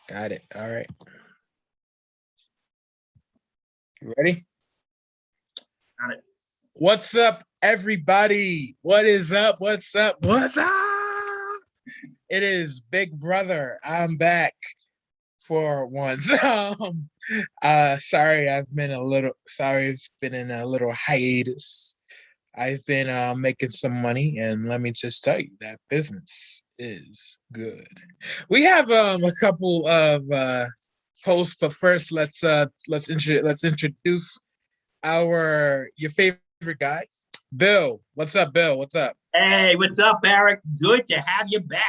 Got it. All right. You ready? Got it. What's up, everybody? What is up? What's up? What's up? It is Big Brother. I'm back for once. Sorry, I've been in a little hiatus. I've been making some money, and let me just tell you that business is good. We have a couple of hosts, but first let's introduce your favorite guy, Bill. What's up, Bill? What's up? Hey, what's up, Eric? Good to have you back.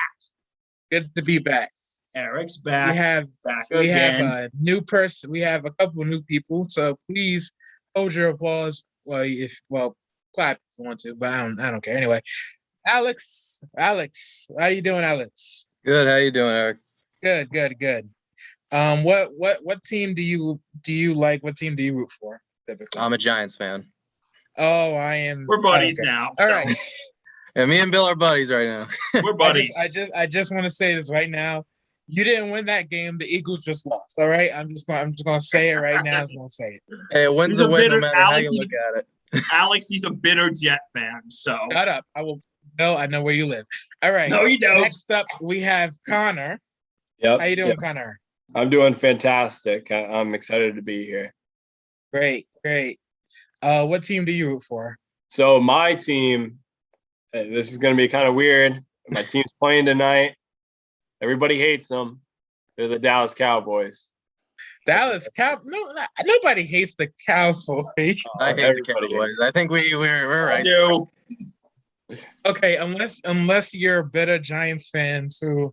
Good to be back. Eric's back. We have a new person. We have a couple of new people. So please hold your applause. Clap if you want to, but I don't care. Anyway, Alex, how you doing, Alex? Good. How you doing, Eric? Good. What team do you like? What team do you root for? Typically? I'm a Giants fan. Oh, I am. We're buddies now. All right. Yeah, me and Bill are buddies right now. We're buddies. I just want to say this right now. You didn't win that game. The Eagles just lost. All right. I'm just gonna say it right now. I'm just gonna say it. Hey, a win's a win, no matter how you look at it. Alex, he's a bitter Jet fan. So shut up. I will. No, I know where you live. All right. No, you don't. Next up, we have Connor. Yep. How you doing, Connor? I'm doing fantastic. I'm excited to be here. Great. What team do you root for? So my team, this is going to be kind of weird. My team's playing tonight. Everybody hates them. They're the Dallas Cowboys. Nobody hates the Cowboys. I hate the Cowboys. I think we're right. No. Okay, unless you're bitter Giants fans who,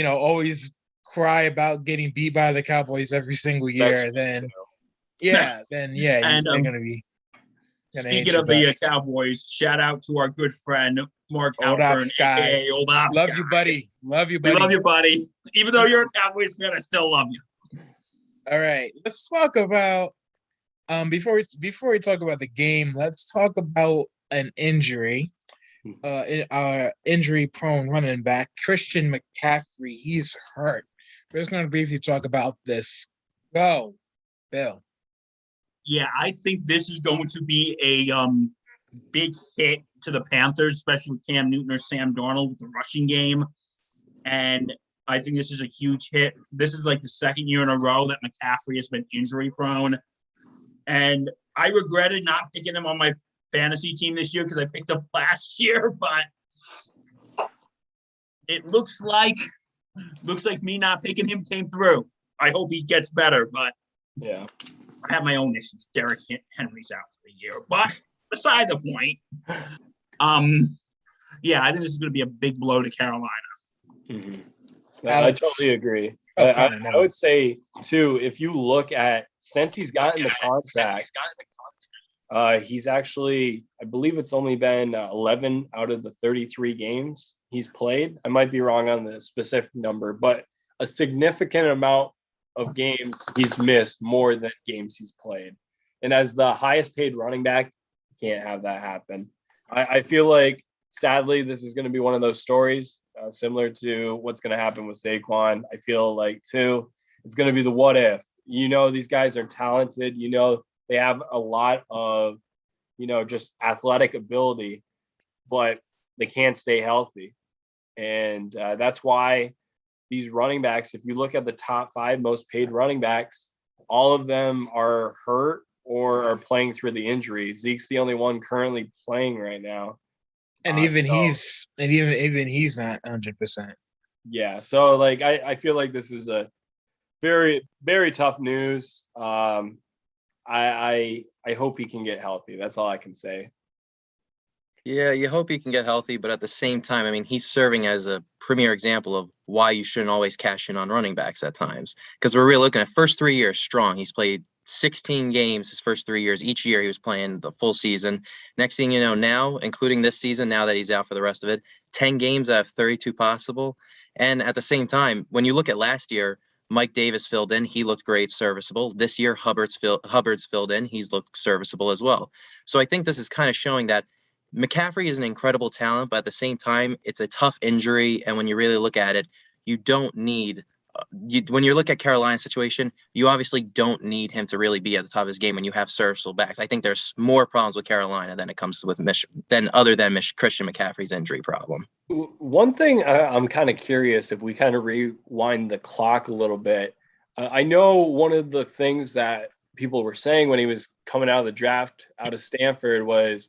always cry about getting beat by the Cowboys every single year, then and, they're gonna be. Speaking of the Cowboys, shout out to our good friend Mark Halpern, aka Old Ops. Love you, buddy. We love you, buddy. Even though you're a Cowboys fan, I still love you. All right, let's talk about before we talk about the game. Let's talk about an injury. Injury-prone running back Christian McCaffrey. He's hurt. We're just going to briefly talk about this. Go, Bill. Yeah, I think this is going to be a big hit to the Panthers, especially with Cam Newton or Sam Darnold with the rushing game. And I think this is a huge hit. This is like the second year in a row that McCaffrey has been injury-prone. And I regretted not picking him on my fantasy team this year because I picked up last year, but it looks like me not picking him came through. I hope he gets better, but yeah, I have my own issues. Derrick Henry's out for the year, but beside the point, I think this is going to be a big blow to Carolina. Mm-hmm. I totally agree. I would say too, if you look at since he's gotten the contract. He's actually, I believe it's only been 11 out of the 33 games he's played. I might be wrong on the specific number, but a significant amount of games he's missed more than games he's played. And as the highest paid running back, you can't have that happen. I feel like, sadly, this is going to be one of those stories similar to what's going to happen with Saquon. I feel like, too, it's going to be the what if. These guys are talented. They have a lot of, just athletic ability, but they can't stay healthy. And that's why these running backs, if you look at the top 5 most paid running backs, all of them are hurt or are playing through the injury. Zeke's the only one currently playing right now. And even he's not 100%. Yeah. So I feel like this is a very, very tough news. I hope he can get healthy. That's all I can say. Yeah, you hope he can get healthy, but at the same time, I mean, he's serving as a premier example of why you shouldn't always cash in on running backs at times. Because we're really looking at first 3 years strong. He's played 16 games his first 3 years. Each year he was playing the full season. Next thing you know, now, including this season, now that he's out for the rest of it, 10 games out of 32 possible. And at the same time, when you look at last year, Mike Davis filled in. He looked great, serviceable. This year, Hubbard's filled in. He's looked serviceable as well. So I think this is kind of showing that McCaffrey is an incredible talent, but at the same time, it's a tough injury. And when you really look at it, you don't need when you look at Carolina's situation, you obviously don't need him to really be at the top of his game when you have serviceable backs. I think there's more problems with Carolina than it comes to with other than Christian McCaffrey's injury problem. One thing I'm kind of curious, if we kind of rewind the clock a little bit, I know one of the things that people were saying when he was coming out of the draft out of Stanford was,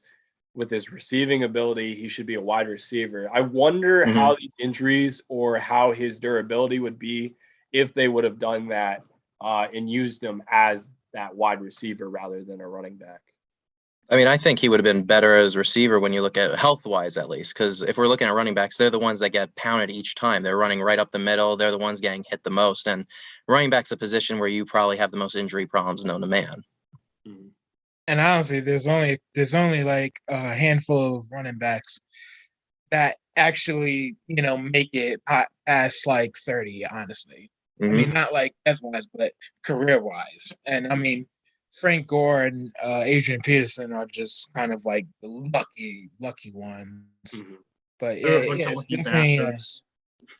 with his receiving ability, he should be a wide receiver. I wonder how these injuries or how his durability would be if they would have done that and used him as that wide receiver rather than a running back. I mean, I think he would have been better as receiver when you look at health-wise, at least, because if we're looking at running backs, they're the ones that get pounded each time. They're running right up the middle. They're the ones getting hit the most. And running back's a position where you probably have the most injury problems known to man. And honestly, there's only like a handful of running backs that actually, make it past like 30, honestly. I mean, not like death-wise, but career-wise. And I mean, Frank Gore and Adrian Peterson are just kind of like the lucky ones. But it's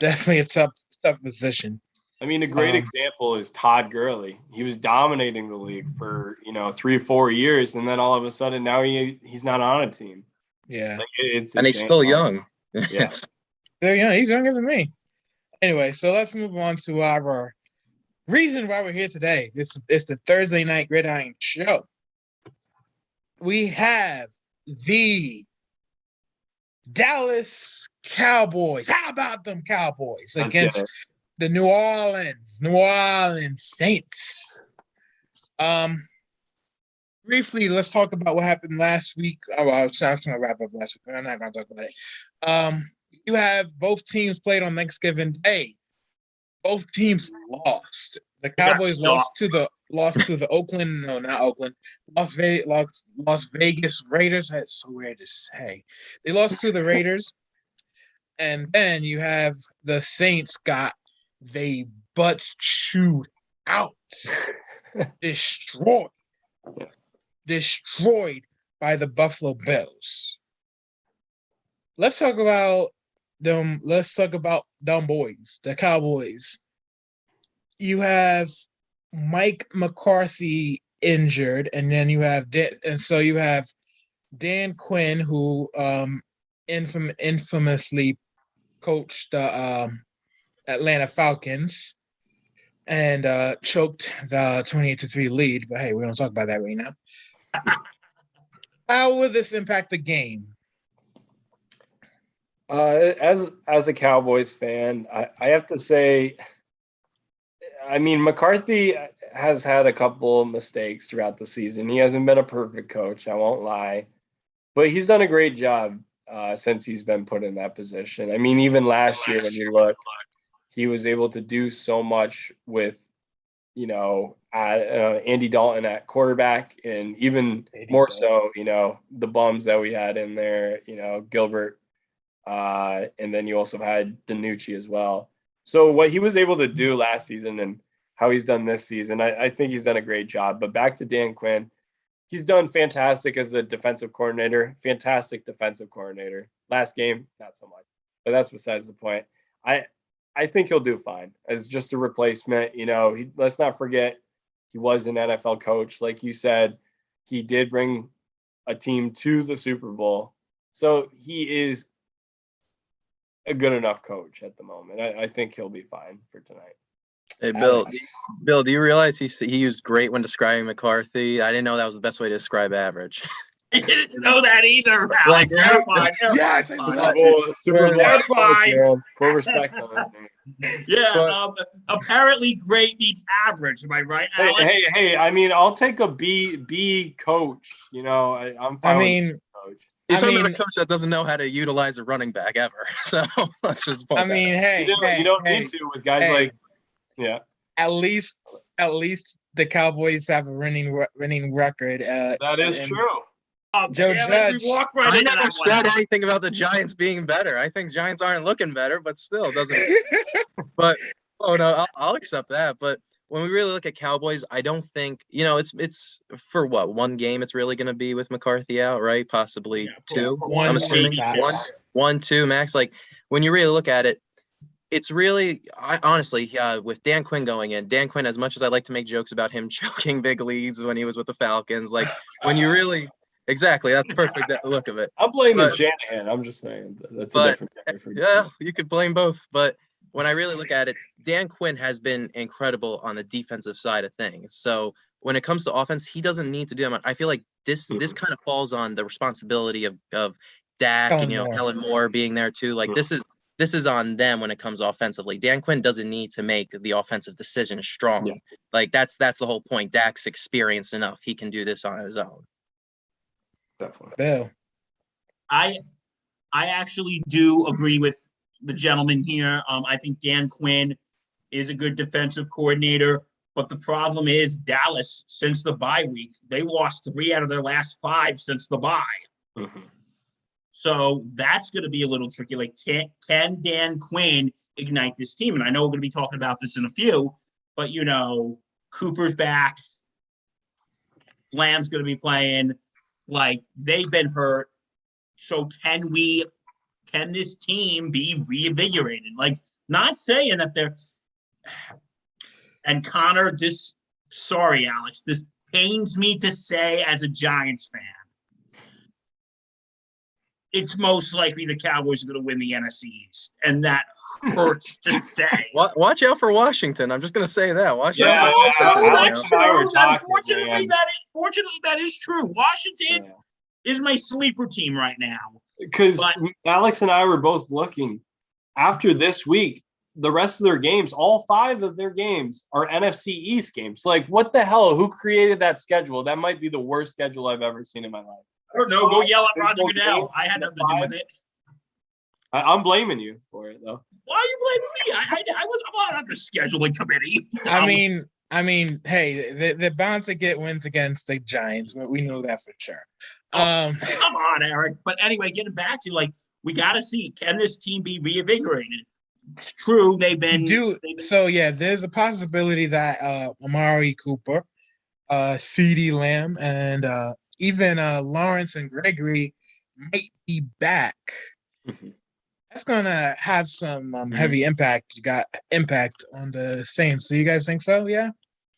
definitely a tough position. I mean, a great example is Todd Gurley. He was dominating the league for 3 or 4 years, and then all of a sudden now he's not on a team. Yeah, and he's still young. Yeah, they're young. He's younger than me. Anyway, so let's move on to our reason why we're here today. It's the Thursday Night Gridiron Show. We have the Dallas Cowboys. How about them Cowboys against the New Orleans Saints? Briefly, let's talk about what happened last week. I was going to wrap up last week. I'm not going to talk about it. You have both teams played on Thanksgiving Day. Both teams lost. The Cowboys lost to the Las Vegas Raiders. That's so weird to say. They lost to the Raiders. And then you have the Saints got they butts chewed out. Destroyed by the Buffalo Bills. Let's talk about them. Let's talk about them boys, the Cowboys. You have Mike McCarthy injured, and then you have you have Dan Quinn, who infamously coached the Atlanta Falcons and choked the 28-3 lead. But hey, we don't talk about that right now. How will this impact the game? As a Cowboys fan, I have to say, I mean, McCarthy has had a couple of mistakes throughout the season. He hasn't been a perfect coach, I won't lie, but he's done a great job since he's been put in that position. I mean, even last year when you look, he was able to do so much with, Andy Dalton at quarterback, and even more so, the bums that we had in there, Gilbert, and then you also had DiNucci as well. So what he was able to do last season and how he's done this season, I think he's done a great job. But back to Dan Quinn, he's done fantastic as a defensive coordinator, fantastic defensive coordinator. Last game, not so much, but that's besides the point. I think he'll do fine as just a replacement. Let's not forget he was an NFL coach. Like you said, he did bring a team to the Super Bowl. So he is a good enough coach at the moment. I think he'll be fine for tonight. Hey, Bill, do you realize he used great when describing McCarthy? I didn't know that was the best way to describe average. I didn't know that either, Alex. Yes, Super Bowl. Full respect on that. Yeah, apparently great means average. Am I right, Alex? Hey! I mean, I'll take a B coach. I'm fine. I mean, with coach. You're talking about a coach that doesn't know how to utilize a running back ever. So let's just. I mean, you don't need to with guys like. Yeah. At least the Cowboys have a winning record. That is true. Joe Judge. I never said anything about the Giants being better. I think Giants aren't looking better, but still doesn't. But I'll accept that. But when we really look at Cowboys, I don't think it's for what, one game it's really going to be with McCarthy out, right? Possibly two. I'm assuming one, two max. Like when you really look at it, it's really, honestly, with Dan Quinn going in, Dan Quinn, as much as I like to make jokes about him choking big leads when he was with the Falcons, like when you really, exactly, that's perfect, that look of it. I'm blaming Shanahan. I'm just saying that's a different story. Yeah, you could blame both. But when I really look at it, Dan Quinn has been incredible on the defensive side of things. So when it comes to offense, he doesn't need to do that. I feel like this kind of falls on the responsibility of Dak and Kellen Moore being there too. Like this is on them when it comes offensively. Dan Quinn doesn't need to make the offensive decision strong. Yeah. Like that's the whole point. Dak's experienced enough; he can do this on his own. Definitely. Bill, I actually do agree with the gentleman here. I think Dan Quinn is a good defensive coordinator, but the problem is Dallas, since the bye week, they lost 3 out of their last 5 since the bye. Mm-hmm. So that's going to be a little tricky. Like, can Dan Quinn ignite this team? And I know we're going to be talking about this in a few, but, Cooper's back. Lamb's going to be playing. Like, they've been hurt. So can this team be reinvigorated? Like, not saying that they're – and Connor, sorry, Alex, this pains me to say as a Giants fan. It's most likely the Cowboys are going to win the NFC East, and that hurts to say. Watch out for Washington. I'm just going to say that. Watch out. No, that's true. Fortunately, that is true. Washington is my sleeper team right now. Because Alex and I were both looking. After this week, the rest of their games, all 5 of their games are NFC East games. Like, what the hell? Who created that schedule? That might be the worst schedule I've ever seen in my life. I don't know. Go yell at Roger Goodell. I had nothing to do with it. I'm blaming you for it, though. Why are you blaming me? I'm on the scheduling committee. I mean, hey, they're bound to get wins against the Giants. We know that for sure. Come on, Eric. But anyway, getting back to we got to see, can this team be reinvigorated? It's true. So yeah, there's a possibility that Amari Cooper, CeeDee Lamb, and even Lawrence and Gregory might be back. Mm-hmm. That's gonna have some heavy impact on the Saints. So you guys think so? Yeah.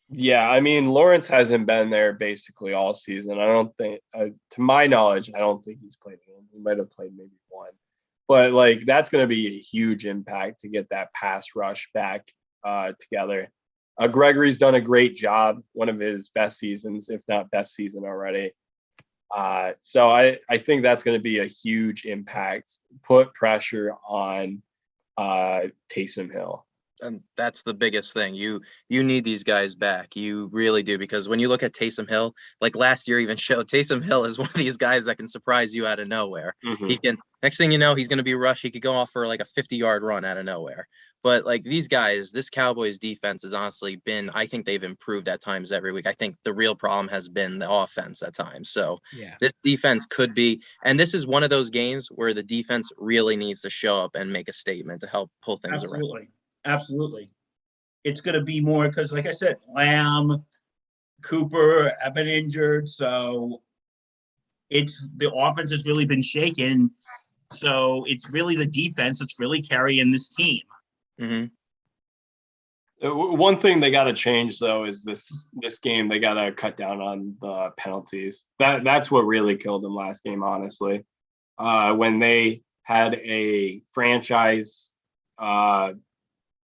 Yeah, I mean, Lawrence hasn't been there basically all season. I don't think, to my knowledge, I don't think he's played one. He might have played maybe one, but that's going to be a huge impact to get that pass rush back together. Gregory's done a great job, one of his best seasons, if not best season already. So I think that's going to be a huge impact, put pressure on Taysom Hill. And that's the biggest thing. You need these guys back. You really do, because when you look at Taysom Hill, like last year even showed, Taysom Hill is one of these guys that can surprise you out of nowhere. Mm-hmm. He can, next thing you know, he's going to be rushed. He could go off for like a 50-yard run out of nowhere. But these guys, this Cowboys defense has honestly been, I think they've improved at times every week. I think the real problem has been the offense at times. So This defense could be, and this is one of those games where the defense really needs to show up and make a statement to help pull things around. Absolutely. It's going to be more because, like I said, Lamb, Cooper have been injured. So the offense has really been shaken. So it's really the defense that's really carrying this team. Mm-hmm. One thing they got to change, though, is this game. They got to cut down on the penalties. That's what really killed them last game, honestly. When they had a franchise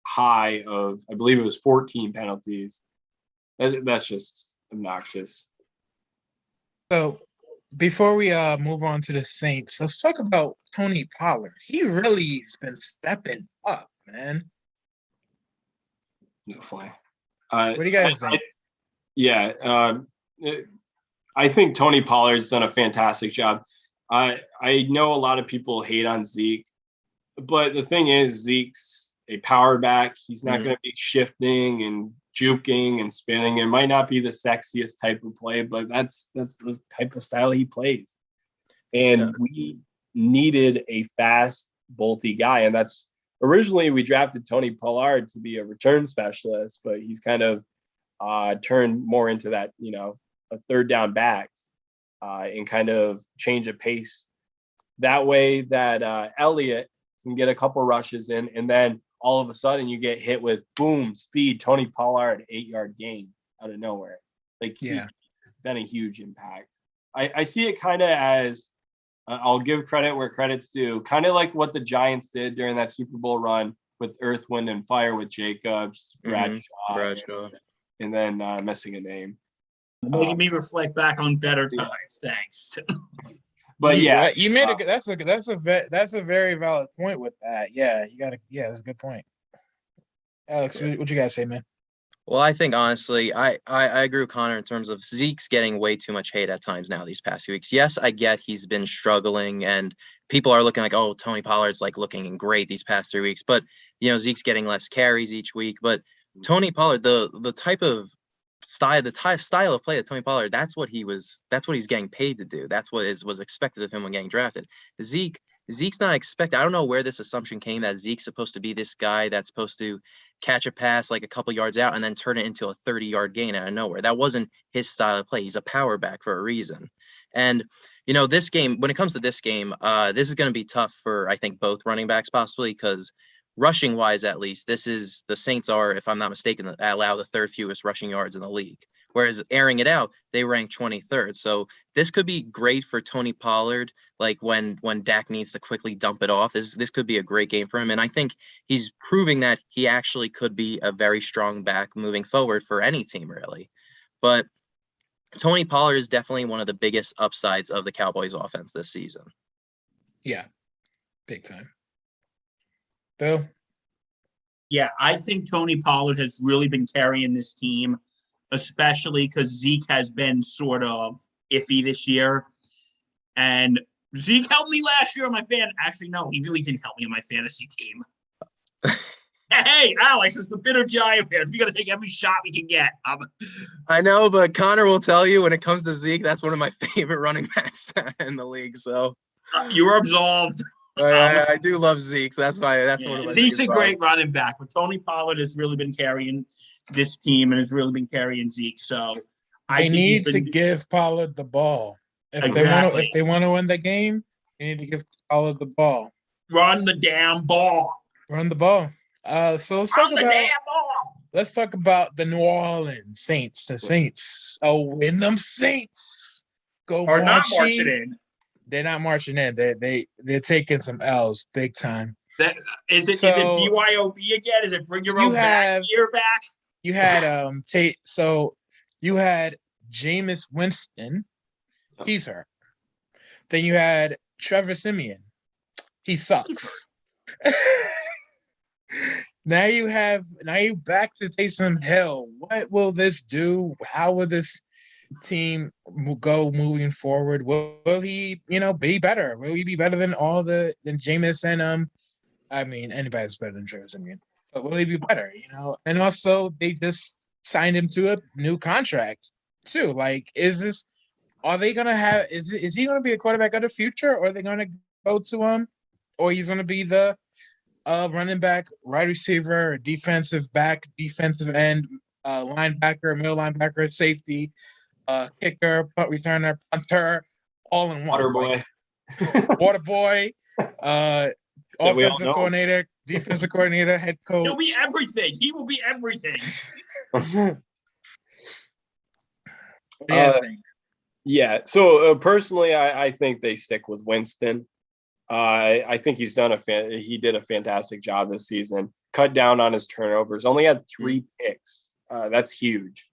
high of, I believe it was 14 penalties. That's just obnoxious. So before we move on to the Saints, let's talk about Tony Pollard. He really's been stepping up, man. Definitely. What do you guys think? I think Tony Pollard's done a fantastic job. I know a lot of people hate on Zeke, but the thing is, Zeke's a power back. He's not going to be shifting and juking and spinning. It might not be the sexiest type of play, but that's the type of style he plays. And we needed a fast, bolty guy, and that's originally we drafted Tony Pollard to be a return specialist, but he's kind of turned more into that, a third down back and kind of change of pace. That way that Elliott can get a couple rushes in, and then all of a sudden you get hit with boom, speed, Tony Pollard, 8-yard gain out of nowhere. Like, he's been a huge impact. I see it kind of as, I'll give credit where credit's due, kind of like what the Giants did during that Super Bowl run with Earth, Wind, and Fire with Jacobs, Bradshaw. And then missing a name. Making me reflect back on better times. Thanks. But yeah, you made that's a very valid point with that. Yeah, that's a good point. Alex, what you guys say, man? Well, I think honestly, I agree with Connor in terms of Zeke's getting way too much hate at times now these past few weeks. Yes, I get he's been struggling and people are looking like, oh, Tony Pollard's like looking great these past 3 weeks, but Zeke's getting less carries each week. But Tony Pollard, the type of style of play of Tony Pollard, that's what he's getting paid to do. That's what was expected of him when getting drafted. Zeke's not expected. I don't know where this assumption came that Zeke's supposed to be this guy that's supposed to catch a pass like a couple yards out and then turn it into a 30-yard gain out of nowhere. That wasn't his style of play. He's a power back for a reason. And this game, when it comes to this game, this is going to be tough for, I think, both running backs possibly, because rushing wise, at least, the Saints are, if I'm not mistaken, allow the third fewest rushing yards in the league. Whereas airing it out, they rank 23rd. So this could be great for Tony Pollard. Like when Dak needs to quickly dump it off, this could be a great game for him. And I think he's proving that he actually could be a very strong back moving forward for any team, really. But Tony Pollard is definitely one of the biggest upsides of the Cowboys offense this season. Yeah, big time. Bill? Yeah, I think Tony Pollard has really been carrying this team, especially because Zeke has been sort of iffy this year. And Zeke helped me last year on my Actually, no, he really didn't help me on my fantasy team. Hey, Alex, it's the bitter Giant fans. We got to take every shot we can get. I know, but Connor will tell you when it comes to Zeke, that's one of my favorite running backs in the league. So you're absolved. I do love Zeke. So that's one of my Zeke's a great running back, but Tony Pollard has really been carrying this team and has really been carrying Zeke. So I need to give Pollard the ball. If they want to win the game, they need to give Pollard the ball. Run the damn ball. Run the ball. So let's talk about the New Orleans Saints. The Saints. Oh, win them Saints. Not marching in. They're not marching in. They're taking some L's big time. Is it BYOB again? Is it bring your own year back? You had Tate. So you had Jameis Winston. He's hurt. Then you had Trevor Siemian. He sucks. Now you back to Taysom Hill. What will this do? How will this team go moving forward? Will he, be better? Will he be better than Jameis and I mean, anybody's better than Trevor Siemian. But will he be better? And also they just signed him to a new contract too. Like, are they gonna have? Is he gonna be a quarterback of the future, or are they gonna go to him, or he's gonna be the running back, wide receiver, defensive back, defensive end, linebacker, middle linebacker, safety, kicker, punt returner, punter, all in one. Water boy, offensive coordinator, defensive coordinator, head coach. He'll be everything. He will be everything. What do you think? Yeah. So personally, I think they stick with Winston. I think he did a fantastic job this season. Cut down on his turnovers. Only had 3 picks. That's huge.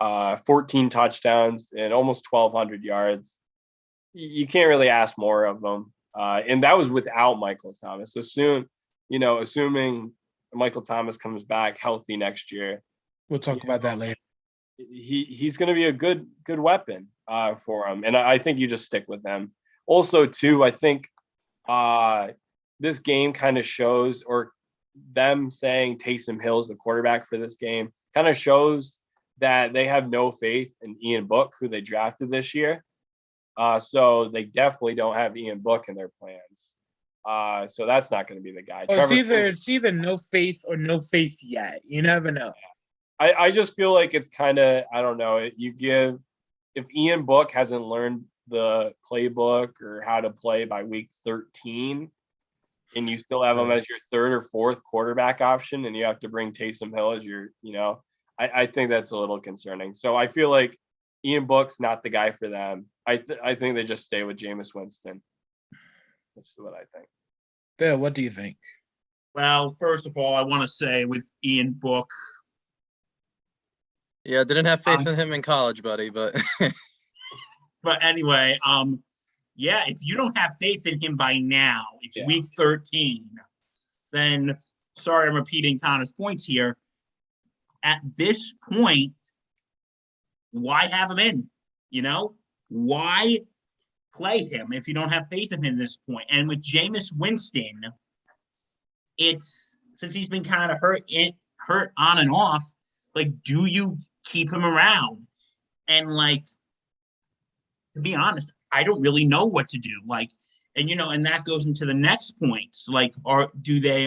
14 touchdowns and almost 1,200 yards. You can't really ask more of them. And that was without Michael Thomas. So assuming Michael Thomas comes back healthy next year, we'll talk about that later. He's going to be a good weapon for him, and I think you just stick with them. Also, too, I think this game kind of shows, or them saying Taysom Hill is the quarterback for this game, kind of shows that they have no faith in Ian Book, who they drafted this year. So they definitely don't have Ian Book in their plans. So that's not going to be the guy. Well, it's either no faith or no faith yet. You never know. I just feel like it's kind of, I don't know, if Ian Book hasn't learned the playbook or how to play by week 13, and you still have him as your third or fourth quarterback option, and you have to bring Taysom Hill as your, I think that's a little concerning. So I feel like Ian Book's not the guy for them. I think they just stay with Jameis Winston. That's what I think. Bill, what do you think? Well, first of all, I want to say with Ian Book. Yeah, didn't have faith in him in college, buddy, but. But anyway, yeah, if you don't have faith in him by now, it's week 13, then sorry I'm repeating Connor's points here. At this point, why have him in? Why play him if you don't have faith in him at this point? And with Jameis Winston, it's since he's been kind of hurt on and off, like, do you keep him around? And like, to be honest, I don't really know what to do. Like, and and that goes into the next points. Like, do they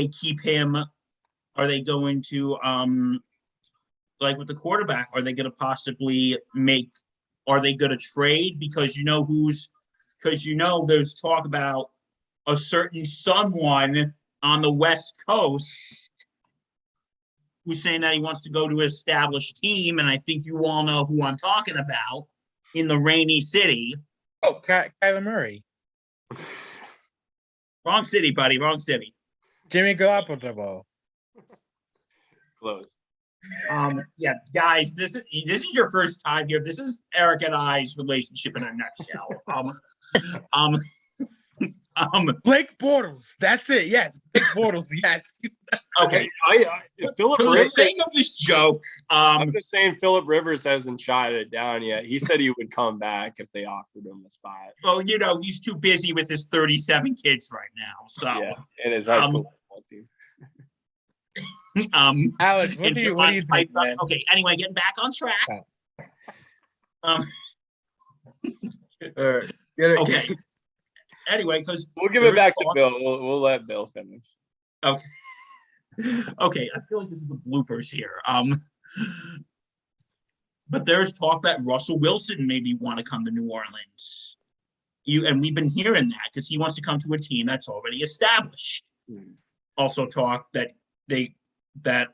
keep him? Are they going to like with the quarterback? Are they going to possibly are they going to trade because there's talk about a certain someone on the West Coast who's saying that he wants to go to an established team, and I think you all know who I'm talking about, in the rainy city. Oh, Kyler Murray. Wrong city, buddy. Wrong city. Jimmy Garoppolo. Close. Yeah, guys, this is your first time here. This is Eric and I's relationship in a nutshell. Blake Bortles. That's it. Yes, Blake Bortles. Yes. Okay. Philip For the Rivers. sake of this joke, I'm just saying Philip Rivers hasn't shot it down yet. He said he would come back if they offered him the spot. Well, he's too busy with his 37 kids right now. So yeah, and his high school football team. Alex, what do you think, man? Okay. Anyway, getting back on track. Okay. Anyway, because we'll give it back to Bill. We'll let Bill finish. Okay. Okay, I feel like this is the bloopers here. But there's talk that Russell Wilson maybe want to come to New Orleans. And we've been hearing that because he wants to come to a team that's already established. Also talk that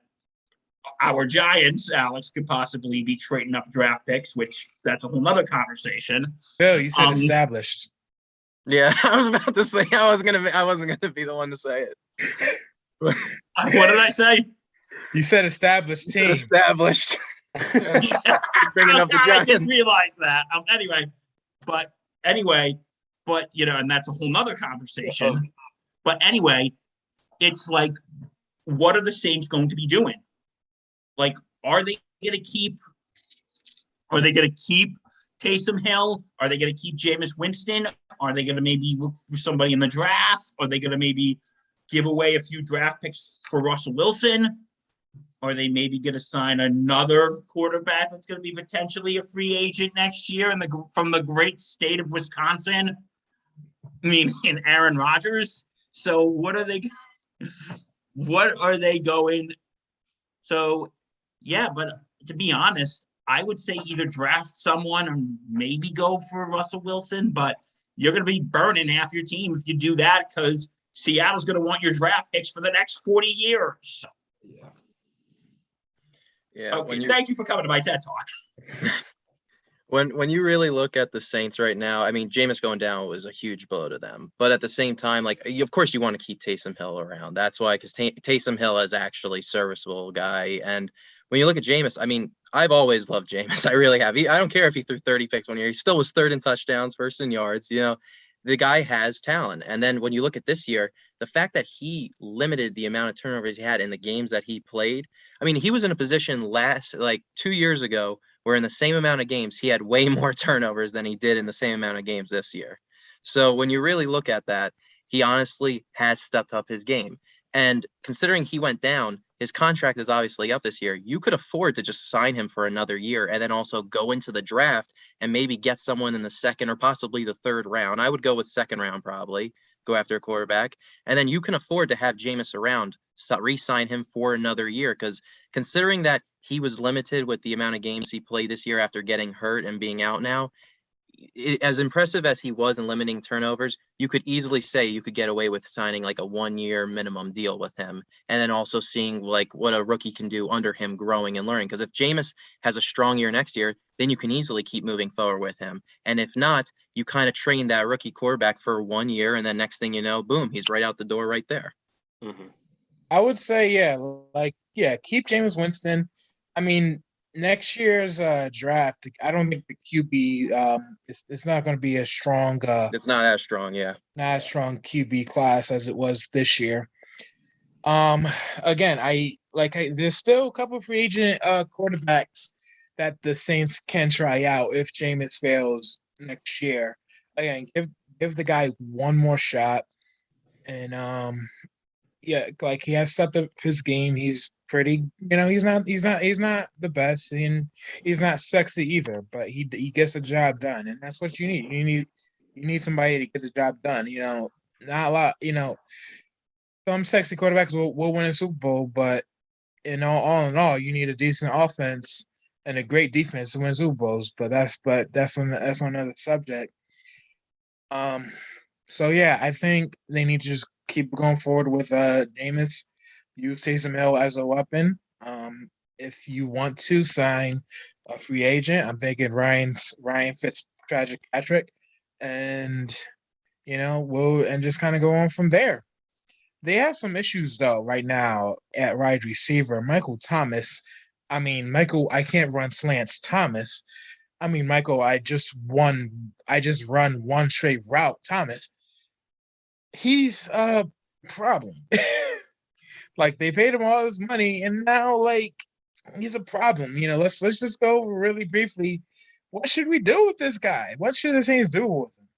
our Giants, Alex, could possibly be trading up draft picks, which that's a whole nother conversation. Bill, you said established. Yeah, I was about to say I wasn't gonna be the one to say it. What did I say? You said established team. Established. Bringing up the Giants. I just realized that. Anyway, and that's a whole nother conversation. But anyway, it's like, what are the Saints going to be doing? Like, are they going to keep Taysom Hill? Are they going to keep Jameis Winston? Are they going to maybe look for somebody in the draft? Are they going to maybe give away a few draft picks for Russell Wilson? Are they maybe going to sign another quarterback that's going to be potentially a free agent next year from the great state of Wisconsin? I mean, in Aaron Rodgers. So what are they going? So, yeah, but to be honest, I would say either draft someone or maybe go for Russell Wilson, but you're going to be burning half your team if you do that because Seattle's going to want your draft picks for the next 40 years. Yeah. Yeah. Okay, thank you for coming to my TED Talk. When you really look at the Saints right now, I mean, Jameis going down was a huge blow to them. But at the same time, of course you want to keep Taysom Hill around. That's why, because Taysom Hill is actually serviceable guy. And when you look at Jameis, I mean, I've always loved Jameis. I really have. I don't care if he threw 30 picks 1 year. He still was third in touchdowns, first in yards. The guy has talent. And then when you look at this year, the fact that he limited the amount of turnovers he had in the games that he played. I mean, he was in a position 2 years ago where in the same amount of games, he had way more turnovers than he did in the same amount of games this year. So when you really look at that, he honestly has stepped up his game. And considering he went down, his contract is obviously up this year. You could afford to just sign him for another year and then also go into the draft and maybe get someone in the second or possibly the third round. I would go with second round probably, go after a quarterback. And then you can afford to have Jameis around, re-sign him for another year because considering that he was limited with the amount of games he played this year after getting hurt and being out now, as impressive as he was in limiting turnovers, you could easily say you could get away with signing like a 1-year minimum deal with him, and then also seeing like what a rookie can do under him growing and learning. Because if Jameis has a strong year next year, then you can easily keep moving forward with him. And if not, you kind of train that rookie quarterback for 1 year, and then next thing you know, boom, he's right out the door right there. Mm-hmm. I would say, keep Jameis Winston. I mean, next year's draft, I don't think the QB it's not going to be as strong. It's not as strong, yeah. Not as strong QB class as it was this year. Again, there's still a couple free agent quarterbacks that the Saints can try out if Jameis fails next year. Again, give the guy one more shot, and like he has stepped up his game. He's pretty, he's not the best, and he's not sexy either, but he gets the job done, and that's what you need. You need somebody to get the job done. Not a lot. Some sexy quarterbacks will win a Super Bowl, but all in all, you need a decent offense and a great defense to win Super Bowls. But that's another subject. So yeah, I think they need to just keep going forward with Jameis. Use Taysom Hill as a weapon. If you want to sign a free agent, I'm thinking Ryan Fitzpatrick, and and just kind of go on from there. They have some issues though right now at wide receiver. Michael Thomas. I mean, Michael, I can't run slants. Thomas. I mean, Michael, I just run one straight route. Thomas. He's a problem. Like they paid him all his money, and now like he's a problem. Let's just go over really briefly. What should we do with this guy? What should the Saints do with him?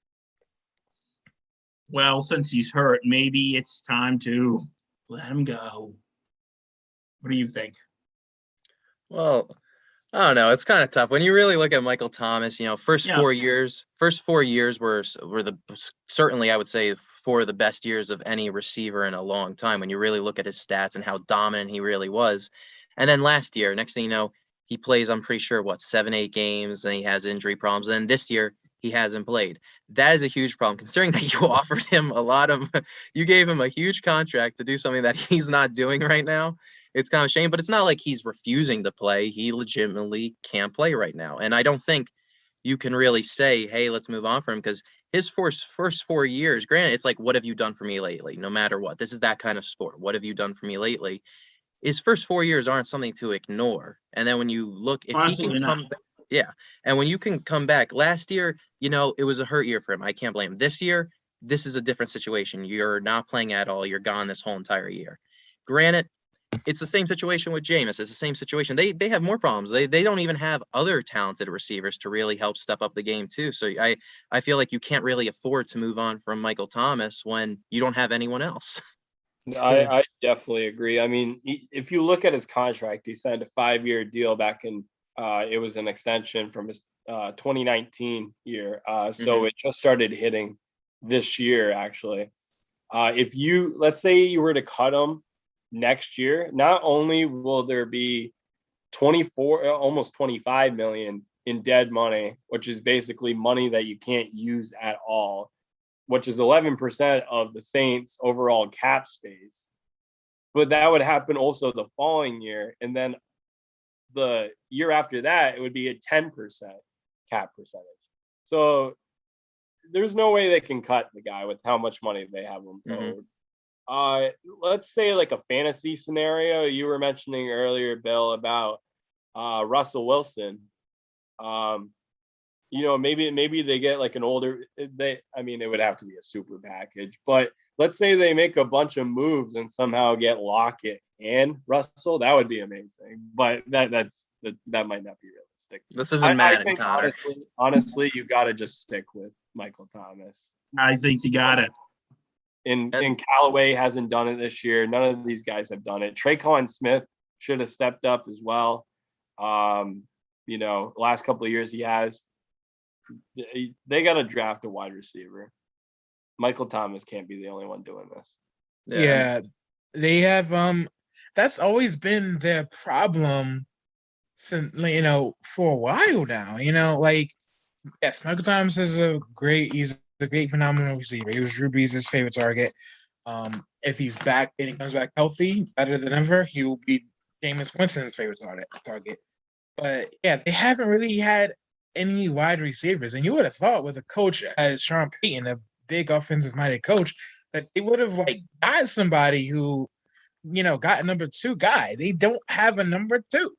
Well, since he's hurt, maybe it's time to let him go. What do you think? Well, I don't know. It's kind of tough when you really look at Michael Thomas. First 4 years were certainly, I would say, 4 of the best years of any receiver in a long time. When you really look at his stats and how dominant he really was, and then last year, next thing you know, he plays. I'm pretty sure 7-8 games, and he has injury problems. And then this year, he hasn't played. That is a huge problem, considering that you offered him you gave him a huge contract to do something that he's not doing right now. It's kind of a shame, but it's not like he's refusing to play. He legitimately can't play right now. And I don't think you can really say, hey, let's move on from him, because his first 4 years, granted, it's like, what have you done for me lately? No matter what. This is that kind of sport. What have you done for me lately? His first 4 years aren't something to ignore. And then when you look, if he can come back, yeah. And when you can come back, last year, it was a hurt year for him. I can't blame him. This year, this is a different situation. You're not playing at all. You're gone this whole entire year. Granted, it's the same situation with Jameis. It's the same situation. They have more problems. They don't even have other talented receivers to really help step up the game too. So I feel like you can't really afford to move on from Michael Thomas when you don't have anyone else. I definitely agree. I mean, if you look at his contract, he signed a 5-year deal back in it was an extension from his 2019 year. So it just started hitting this year, actually. Let's say you were to cut him next year, not only will there be 24, almost 25 million in dead money, which is basically money that you can't use at all, which is 11% of the Saints' overall cap space. But that would happen also the following year. And then the year after that, it would be a 10% cap percentage. So there's no way they can cut the guy with how much money they have him owed. Let's say like a fantasy scenario. You were mentioning earlier, Bill, about Russell Wilson. Maybe they get like an older. It would have to be a super package. But let's say they make a bunch of moves and somehow get Lockett and Russell. That would be amazing. But that might not be realistic. This isn't Madden, I think Connor. honestly, you got to just stick with Michael Thomas. I think you got it. And Callaway hasn't done it this year. None of these guys have done it. Traquan Smith should have stepped up as well. Last couple of years he has. They got to draft a wide receiver. Michael Thomas can't be the only one doing this. Yeah, they have. That's always been their problem since for a while now. Like Yes, Michael Thomas is he's a great phenomenal receiver. He was Drew Brees' favorite target. If he's back and he comes back healthy, better than ever, he will be Jameis Winston's favorite target. But yeah, they haven't really had any wide receivers. And you would have thought with a coach as Sean Payton, a big offensive-minded coach, that they would have got somebody who, got a number 2 guy. They don't have a number 2.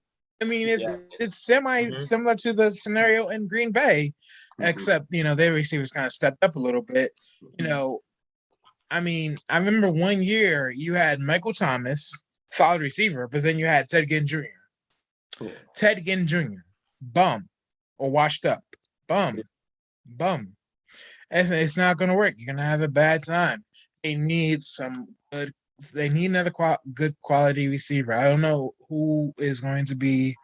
I mean, it's similar to the scenario in Green Bay, except their receivers kind of stepped up a little bit. I mean, I remember one year you had Michael Thomas, solid receiver, but then you had Ted Ginn Jr. Ted Ginn Jr. Bum or washed up. Bum. It's not going to work. You're going to have a bad time. They need another good quality receiver. I don't know who is going to be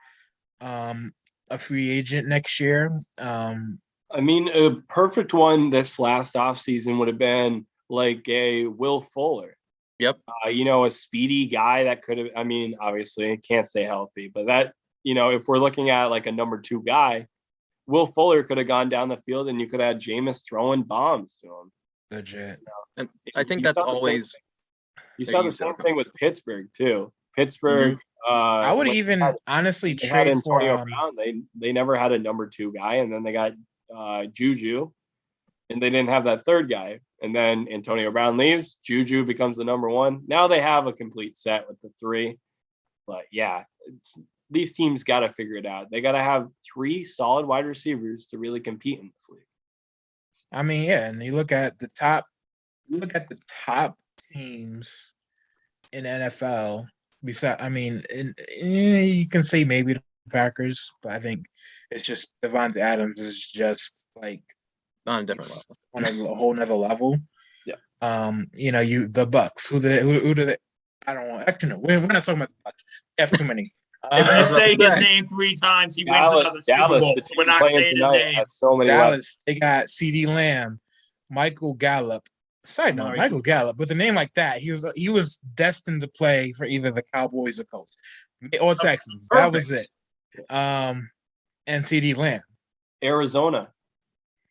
a free agent next year. I mean, a perfect one this last offseason would have been like a Will Fuller. Yep. A speedy guy that could have, I mean, obviously can't stay healthy, but that, if we're looking at like a number 2 guy, Will Fuller could have gone down the field and you could have had Jameis throwing bombs to him. Legit. And I think that's always. You saw the same thing with Pittsburgh too. Pittsburgh. I would even honestly trade for Antonio Brown. They never had a number 2 guy, and then they got Juju, and they didn't have that 3rd guy. And then Antonio Brown leaves. Juju becomes the number 1. Now they have a complete set with the 3. But yeah, these teams got to figure it out. They got to have 3 solid wide receivers to really compete in this league. I mean, yeah, and you look at the top teams in NFL. Besides, I mean, you can say maybe the Packers, but I think it's just Devontae Adams is just on a different level, on a whole nother level. Yeah. The Bucks. Who do they? I don't want. Actually, no. We're not talking about the Bucks. They have too many. If you say his name 3 times, he wins another Super Bowl. So we're not saying his name. Has so many Dallas. They got CeeDee Lamb, Michael Gallup. Side note, Michael Gallup, with a name like that, he was destined to play for either the Cowboys or Colts or Texans. That was it. And CeeDee Lamb. Arizona.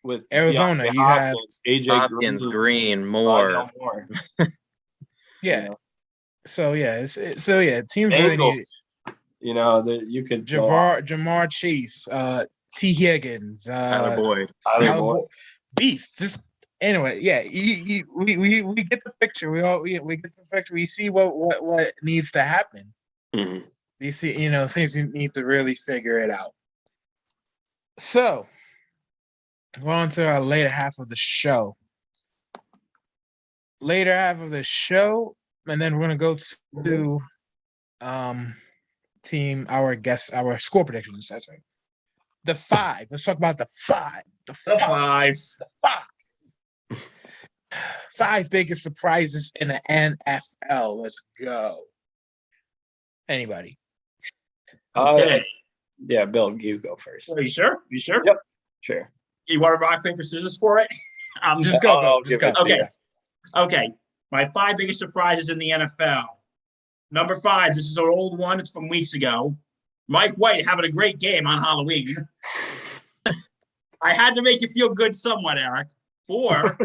With Arizona, you have AJ Hopkins, Green, Moore. Yeah. So teams really need it. That you could Jamar Chase, T. Higgins, Tyler Boyd, Beast. Just anyway, yeah. We get the picture. We get the picture. We see what needs to happen. Mm-hmm. You see, things you need to really figure it out. So, we're on to our later half of the show. And then we're gonna go to our score predictions. That's right. The 5. Let's talk about the 5. The 5 biggest surprises in the NFL. Let's go. Anybody? Yeah, Bill, you go first. Are you sure? Yep, sure. You want to rock, paper, scissors for it? Just go. Okay. My 5 biggest surprises in the NFL. Number 5, this is an old one. It's from weeks ago. Mike White having a great game on Halloween. I had to make you feel good somewhat, Eric. 4,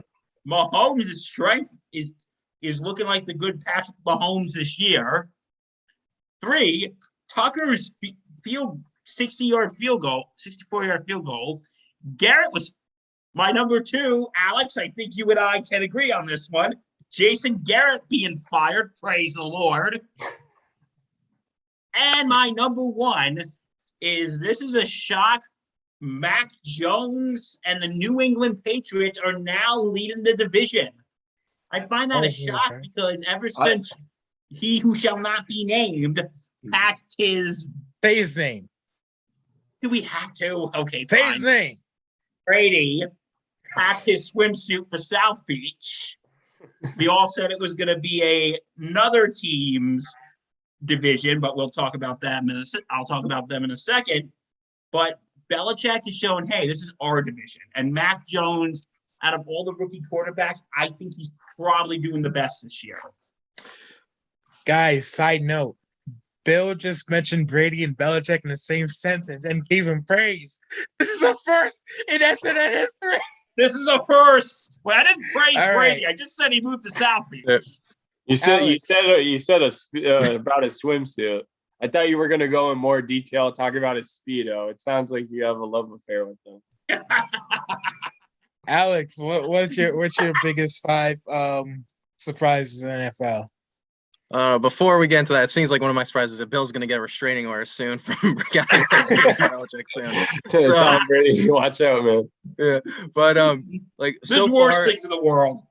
Mahomes' strength is looking like the good Patrick Mahomes this year. 3, Tucker's 64-yard field goal. Garrett was my number 2. Alex, I think you and I can agree on this one. Jason Garrett being fired. Praise the Lord. And my number 1 is this is a shock. Mac Jones and the New England Patriots are now leading the division. I find that a shock because ever since he who shall not be named packed his... Say his name. Do we have to? Okay, Say fine. his name. Brady packed his swimsuit for South Beach. We all said it was going to be another team's division, but we'll talk about that I'll talk about them in a second. But Belichick is showing, hey, this is our division. And Mac Jones, out of all the rookie quarterbacks, I think he's probably doing the best this year. Guys, side note, Bill just mentioned Brady and Belichick in the same sentence and gave him praise. This is a first in SNL history. This is a first. Well, I didn't praise All Brady. right. I just said he moved to South Beach. You said Alex. about his swimsuit. I thought you were going to go in more detail talking about his Speedo. It sounds like you have a love affair with him. Alex, what's your biggest 5 surprises in the NFL? Before we get into that, it seems like one of my surprises is that Bill's going to get a restraining order soon from guys like Belichick soon. Tom Brady, watch out, man. Yeah, but like There's so worse far, things in the world.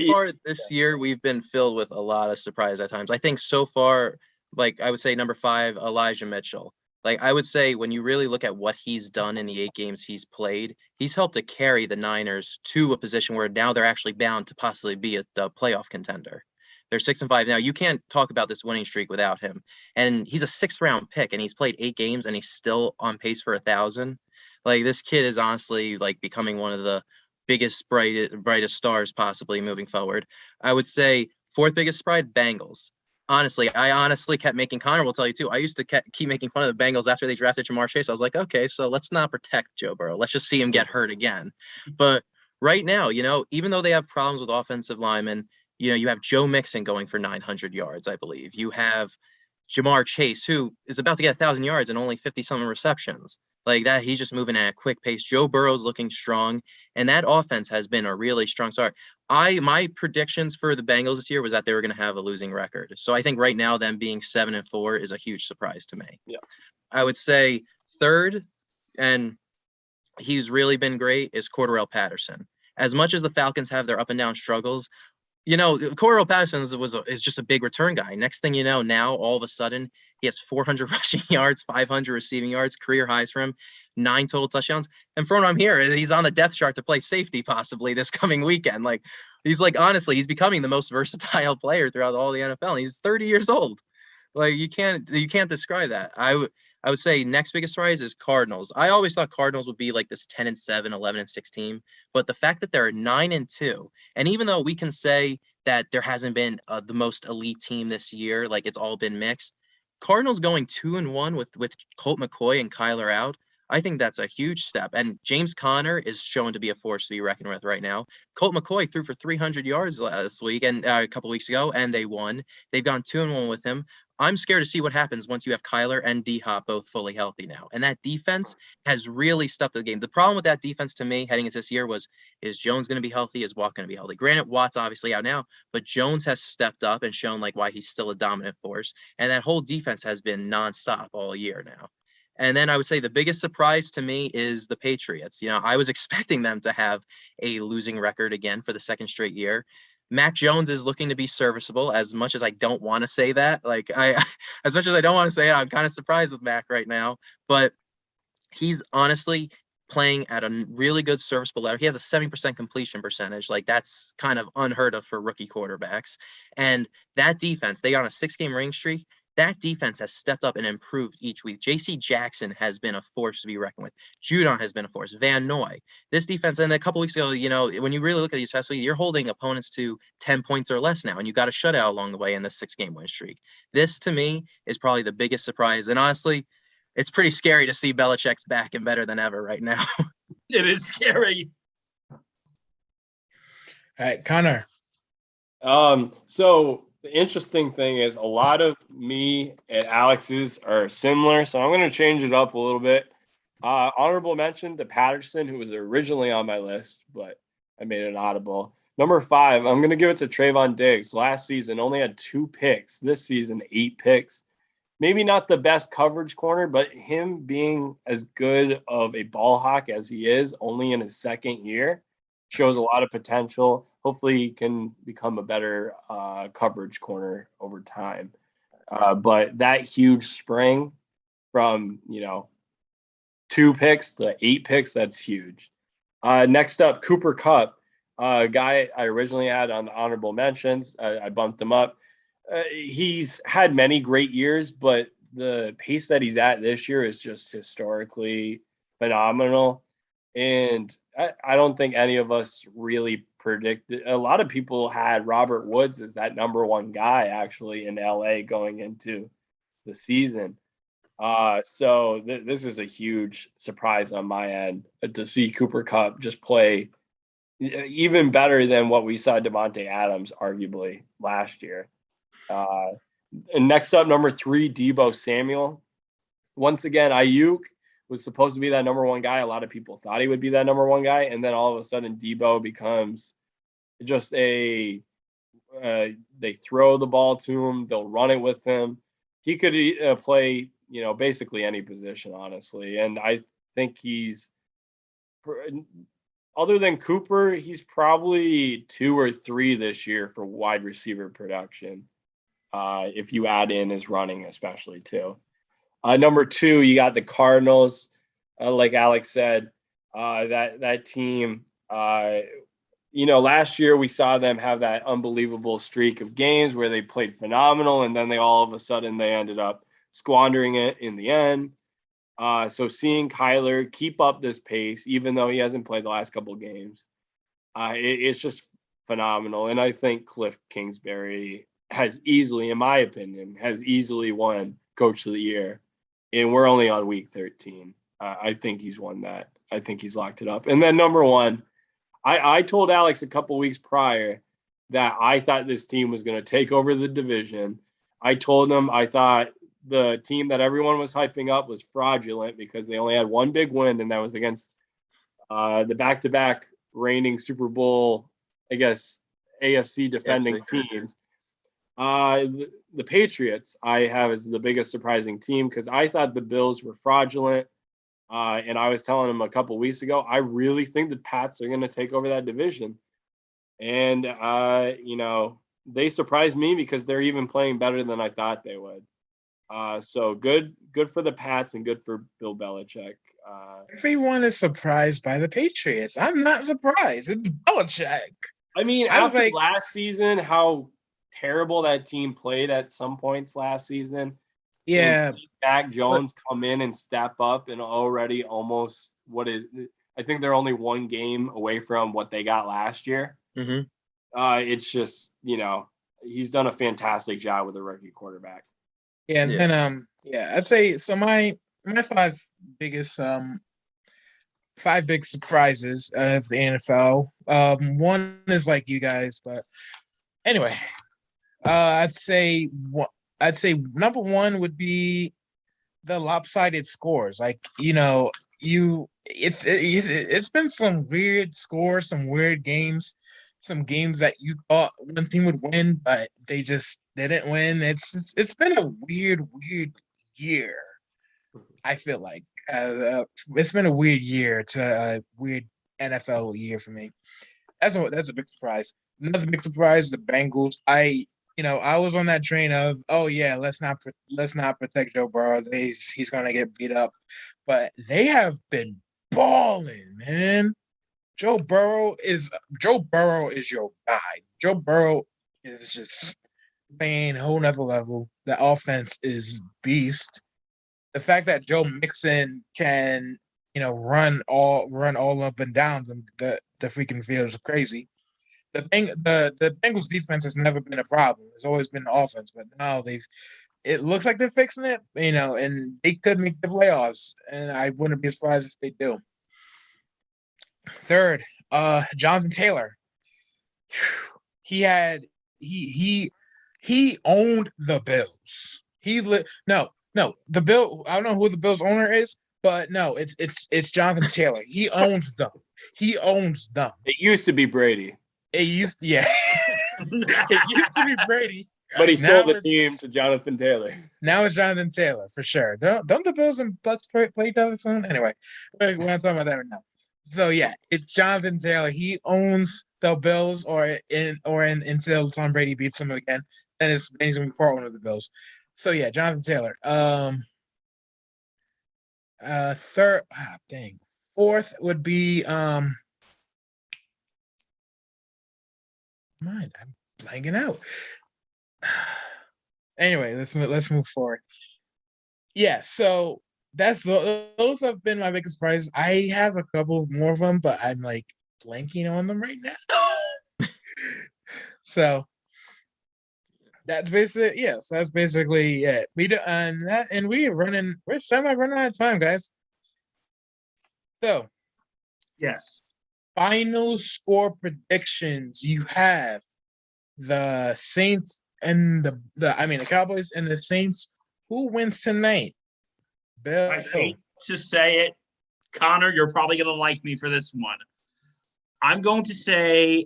far this year we've been filled with a lot of surprise at times. I think so far, like I would say number 5, Elijah Mitchell. Like I would say when you really look at what he's done in the 8 games he's played, he's helped to carry the Niners to a position where now they're actually bound to possibly be a playoff contender. They're 6-5 now. You can't talk about this winning streak without him. And he's a 6th round pick, and he's played 8 games, and he's still on pace for 1,000. Like this kid is honestly like becoming one of the biggest, brightest stars possibly moving forward. I would say 4th biggest surprise, Bengals. I honestly kept making, Connor will tell you too, I used to keep making fun of the Bengals after they drafted Jamar Chase. I was like, okay, so let's not protect Joe Burrow. Let's just see him get hurt again. But right now, even though they have problems with offensive linemen, you have Joe Mixon going for 900 yards, I believe. You have Jamar Chase, who is about to get 1,000 yards and only 50-something receptions. Like that, he's just moving at a quick pace. Joe Burrow's looking strong, and that offense has been a really strong start. My predictions for the Bengals this year was that they were going to have a losing record. So I think right now them being 7-4 is a huge surprise to me. Yeah. I would say 3rd, and he's really been great, is Cordarrelle Patterson. As much as the Falcons have their up and down struggles, Cordarrelle Patterson is just a big return guy. Next thing you know, now all of a sudden he has 400 rushing yards, 500 receiving yards, career highs for him, 9 total touchdowns. And from what I'm here, he's on the depth chart to play safety possibly this coming weekend. Like honestly, he's becoming the most versatile player throughout all the NFL. And he's 30 years old. Like you can't describe that. I would say next biggest surprise is Cardinals. I always thought Cardinals would be like this 10-7, 11-6 team, but the fact that they're 9-2, and even though we can say that there hasn't been the most elite team this year, like it's all been mixed, Cardinals going 2-1 with Colt McCoy and Kyler out, I think that's a huge step. And James Conner is shown to be a force to be reckoned with right now. Colt McCoy threw for 300 yards last week and a couple weeks ago, and they won. They've gone 2-1 with him. I'm scared to see what happens once you have Kyler and D-Hop both fully healthy now. And that defense has really stepped the game. The problem with that defense to me heading into this year was, is Jones going to be healthy? Is Watt going to be healthy? Granted, Watt's obviously out now, but Jones has stepped up and shown like why he's still a dominant force. And that whole defense has been nonstop all year now. And then I would say the biggest surprise to me is the Patriots. I was expecting them to have a losing record again for the 2nd straight year. Mac Jones is looking to be serviceable, as much as I don't want to say that. As much as I don't want to say it, I'm kind of surprised with Mac right now, but he's honestly playing at a really good serviceable level. He has a 70% completion percentage. Like that's kind of unheard of for rookie quarterbacks. And that defense, they are on a 6-game winning streak. That defense has stepped up and improved each week. J.C. Jackson has been a force to be reckoned with. Judon has been a force. Van Noy. This defense, and a couple weeks ago, when you really look at these past weeks, you're holding opponents to 10 points or less now, and you got a shutout along the way in this 6-game win streak. This, to me, is probably the biggest surprise. And honestly, it's pretty scary to see Belichick's back and better than ever right now. It is scary. All right, Connor. So the interesting thing is a lot of me and Alex's are similar, so I'm going to change it up a little bit. Honorable mention to Patterson, who was originally on my list, but I made it audible. Number 5, I'm going to give it to Trayvon Diggs. Last season, only had 2 picks. This season, 8 picks. Maybe not the best coverage corner, but him being as good of a ball hawk as he is, only in his 2nd year, shows a lot of potential. Hopefully he can become a better coverage corner over time. But that huge spring from, 2 picks to 8 picks, that's huge. Next up, Cooper Kupp, a guy I originally had on honorable mentions. I bumped him up. He's had many great years, but the pace that he's at this year is just historically phenomenal. And I don't think any of us really predicted. A lot of people had Robert Woods as that number 1 guy actually in LA going into the season. So this is a huge surprise on my end to see Cooper Kupp just play even better than what we saw Devontae Adams arguably last year. And next up, number 3, Deebo Samuel. Once again, Ayuk was supposed to be that number 1 guy. A lot of people thought he would be that number 1 guy, and then all of a sudden Deebo becomes just they throw the ball to him, they'll run it with him. He could play, basically any position, honestly. And I think he's, other than Cooper, he's probably 2 or 3 this year for wide receiver production. If you add in his running, especially too. Number 2, you got the Cardinals. Like Alex said, that team. Last year we saw them have that unbelievable streak of games where they played phenomenal, and then they all of a sudden they ended up squandering it in the end. So seeing Kyler keep up this pace, even though he hasn't played the last couple of games, it's just phenomenal. And I think Cliff Kingsbury has easily, in my opinion, won Coach of the Year. And we're only on week 13. I think he's won that. I think he's locked it up. And then number 1, I told Alex a couple weeks prior that I thought this team was going to take over the division. I told him I thought the team that everyone was hyping up was fraudulent because they only had 1 big win, and that was against the back-to-back reigning Super Bowl, I guess, AFC defending teams. The Patriots I have as the biggest surprising team because I thought the Bills were fraudulent. And I was telling him a couple weeks ago, I really think the Pats are going to take over that division. And, they surprised me because they're even playing better than I thought they would. So good for the Pats and good for Bill Belichick. Everyone is surprised by the Patriots. I'm not surprised. It's Belichick. I mean, after last season, how terrible that team played at some points last season. Yeah. Mac Jones come in and step up and already almost I think they're only 1 game away from what they got last year. Mm-hmm. It's just, he's done a fantastic job with a rookie quarterback. Yeah, and then I'd say so my 5 biggest 5 big surprises of the NFL. One is like you guys, but anyway, I'd say number 1 would be the lopsided scores. Like, it's been some weird scores, some weird games, some games that you thought one team would win, but they just didn't win. It's been a weird year. I feel like it's been a weird year to a weird NFL year for me. That's a big surprise. Another big surprise, the Bengals. I was on that train of, let's not protect Joe Burrow. He's gonna get beat up, but they have been balling, man. Joe Burrow is your guy. Joe Burrow is just playing a whole nother level. The offense is beast. The fact that Joe Mixon can, run all up and down the freaking field is crazy. The Bengals defense has never been a problem. It's always been the offense, but now it looks like they're fixing it, and they could make the playoffs, and I wouldn't be surprised if they do. Third, Jonathan Taylor. He owned the Bills. The Bill. I don't know who the Bills owner is, but no, it's Jonathan Taylor. He owns them. It used to be Brady. It used to be Brady. But he sold the team to Jonathan Taylor. Now it's Jonathan Taylor for sure. Don't the Bills and Bucks play each other soon? Anyway, we're not talking about that right now. So yeah, it's Jonathan Taylor. He owns the Bills, until Tom Brady beats him again. Then he's gonna be part one of the Bills. So yeah, Jonathan Taylor. Third, fourth would be I'm blanking out. Anyway, let's move forward. Yeah, so those have been my biggest surprises. I have a couple more of them, but I'm like blanking on them right now. So That's basically yes. That's basically it. We do, and we're semi running out of time, guys. So Yes. final score predictions. You have the Saints and the Cowboys and the Saints. Who wins tonight? Bill. I hate to say it, Connor. You're probably gonna like me for this one. I'm going to say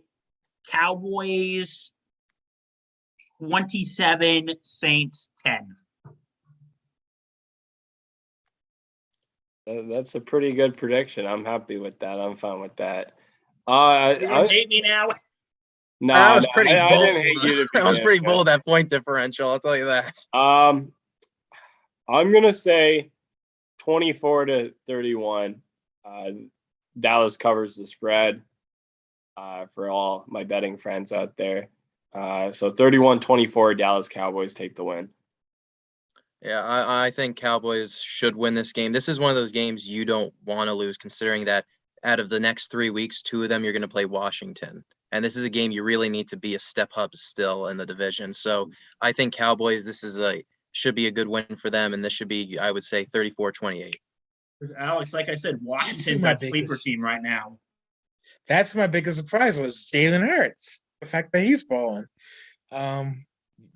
Cowboys 27, Saints 10. That's a pretty good prediction. I'm happy with that. I'm fine with that. You gonna hate me now? No, That was pretty I bold. didn't hate you to That was begin pretty with. bold, that point differential. I'll tell you that. I'm gonna say 24-31. Dallas covers the spread. For all my betting friends out there. So 31-24, Dallas Cowboys take the win. Yeah, I think Cowboys should win this game. This is one of those games you don't want to lose, considering that out of the next 3 weeks, 2 of them you're going to play Washington. And this is a game you really need to be a step up still in the division. So I think Cowboys, should be a good win for them. And this should be, I would say, 34-28. Alex, like I said, Washington's a sleeper team right now. That's my biggest surprise was Jalen Hurts. The fact that he's balling. The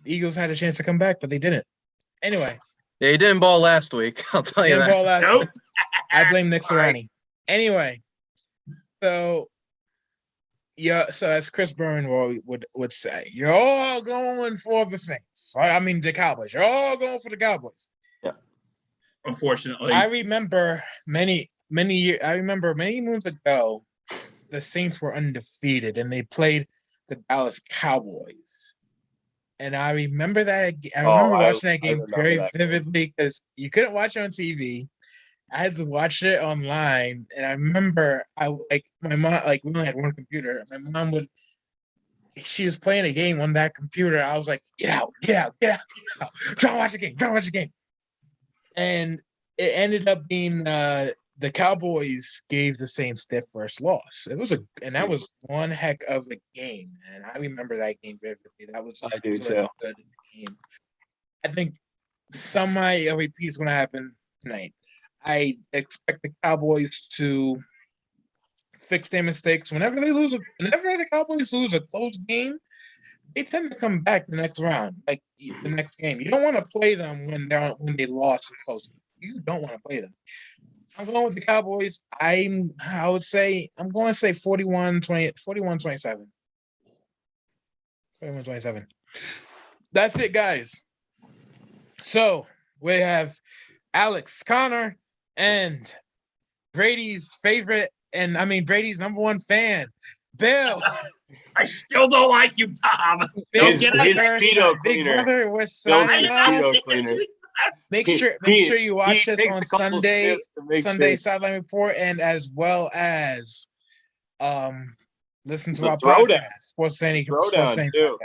Eagles had a chance to come back, but they didn't. Anyway. Yeah, he didn't ball last week. I'll tell you that. Nope. I blame Nick Sirianni. Anyway, so as Chris Byrne would say, you're all going for the Saints. I mean the Cowboys. You're all going for the Cowboys. Yeah. Unfortunately. I remember many moons ago, the Saints were undefeated and they played the Dallas Cowboys. And I remember that. I remember watching that game very vividly because you couldn't watch it on TV. I had to watch it online, and I remember my mom, we only had one computer. My mom she was playing a game on that computer. I was like, get out. Try to watch the game. And it ended up being the Cowboys gave the Saints their first loss. That was one heck of a game, and I remember that game vividly. That was I do too. Good game. I think a repeat is going to happen tonight. I expect the Cowboys to fix their mistakes. Whenever the Cowboys lose a close game, they tend to come back the next round, like the next game. You don't want to play them when they lost a close game. You don't want to play them. I'm going with the Cowboys. I'm going to say 41-27. 41-27. That's it, guys. So we have Alex, Connor, and Brady's favorite, Brady's number one fan, Bill. I still don't like you, Tom. His Speedo cleaner. Big brother, we're signing off. Make sure you watch this on Sunday Sideline Report, and as well as listen to our podcast, Sports Sandy too.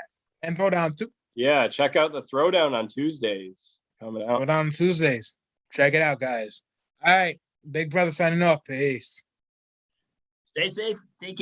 And Throwdown too. Yeah, check out the Throwdown on Tuesdays coming out. Throwdown on Tuesdays. Check it out, guys. All right, Big Brother signing off. Peace. Stay safe.